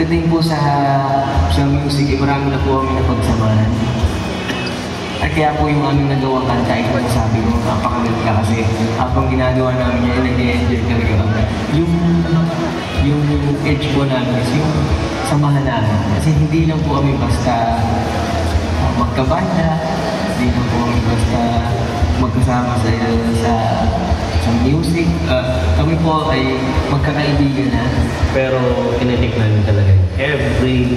pagdating po sa music, marami na po kami napagsamahan. At kaya po yung aming nagawang kanta, ito sabi ko, napakaganda kasi habang ginagawa namin yan, nag-enjoy talaga kami. Yung edge po namin is yung samahan namin. Kasi hindi lang po kami basta magkabanda, hindi lang po kami basta magkasama sa music. Kami po ay magkakaibigan na. Pero kinitik namin talaga every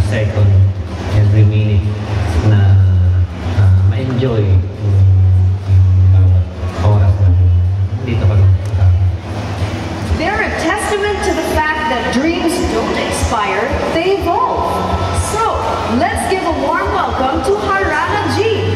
second, every minute na ma-enjoy yung bawat oras na dito kami. They're a testament to the fact that dreams don't expire, they evolve. So, let's give a warm welcome to Harana G.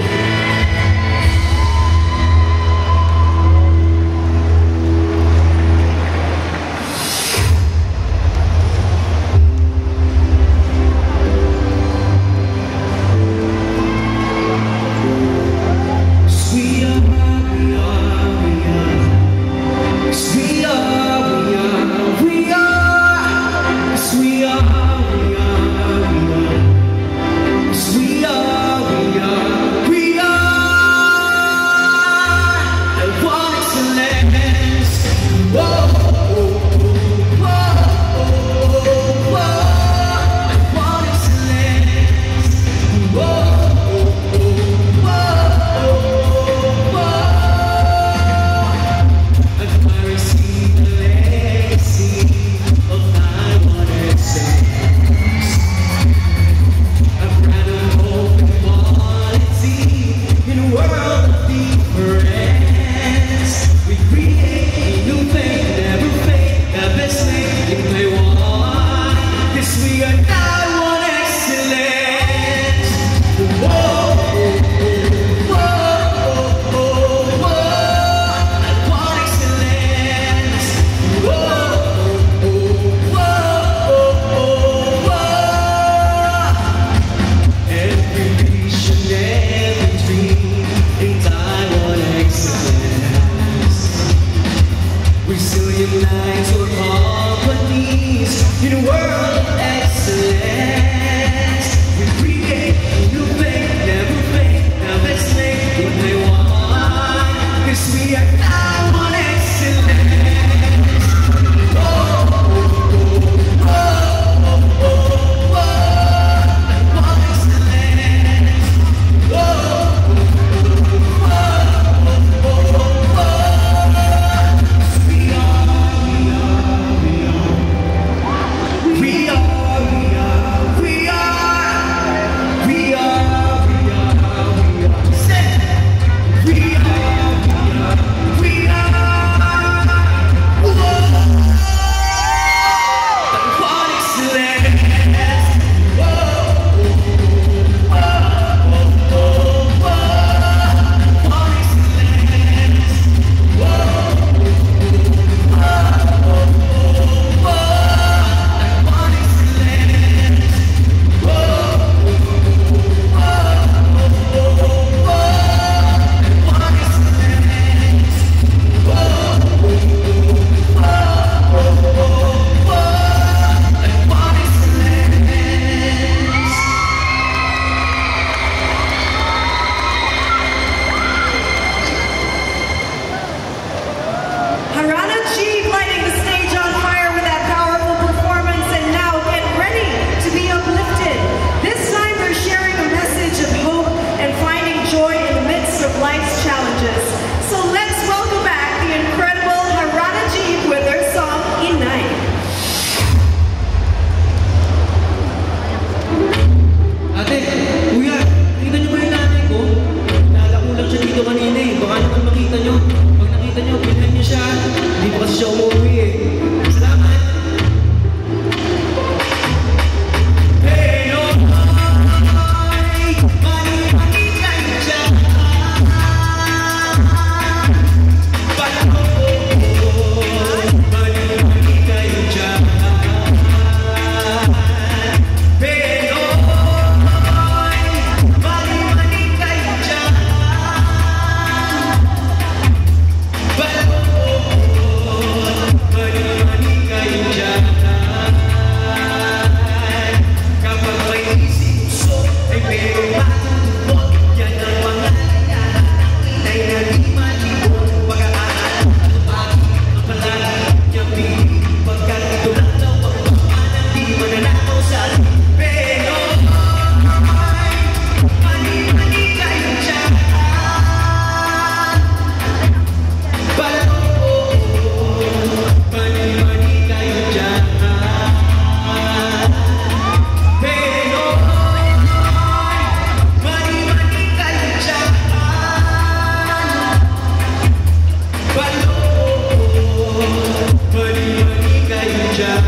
dyan.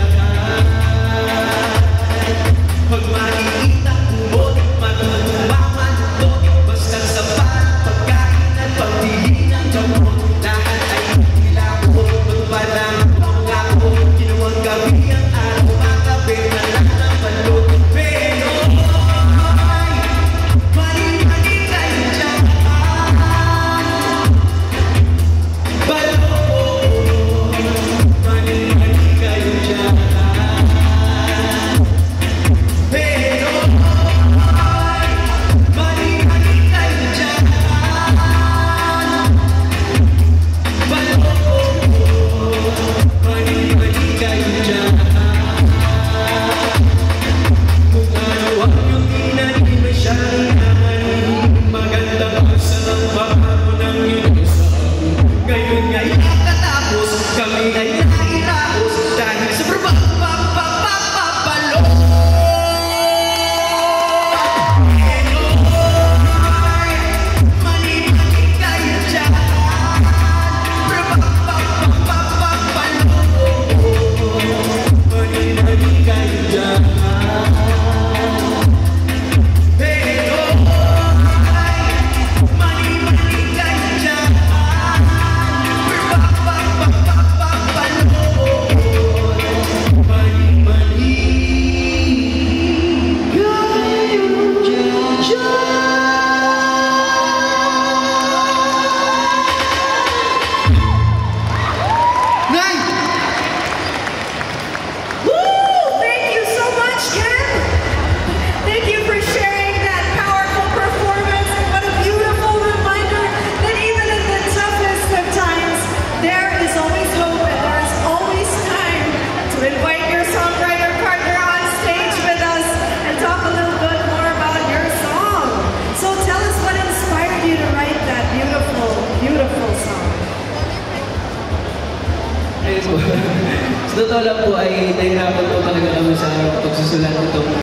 Pag makikita kumot, matutumaman-tot, basta sapat, pagkain at pagbili ng gamot, lahat ay nilako, magpalang mga ko, ginawang gabi ang araw, makabi na lang ng balot, pero ay, mali-mali kayo dyan. Balot, mali-mali kayo dyan. Pero ay, mali-mali kayo dyan. Balot, mali-mali kayo dyan. Kung ano ang iyong inanin, may siyang naman. Magandang masarap ako ng iyong isang. Ngayon nga'y nakatapos, kami ay nairaos dahil sa balot. Mali-mali kayo dyan. Mali-mali kayo dyan. Pero ay, mali-mali kayo dyan. Mali-mali kayo dyan. Nay! Woo! Thank you so much, Ken. Thank you for sharing that powerful performance. What a beautiful reminder that even in the toughest of times, there is always hope and there is always time to invite your songwriter partner on stage with us and talk a little bit more about your song. So tell us what inspired you to write that beautiful, beautiful song. Ayun po. Sa totoo lang po ay nahirapan po talaga kami sa pagsusulat nito.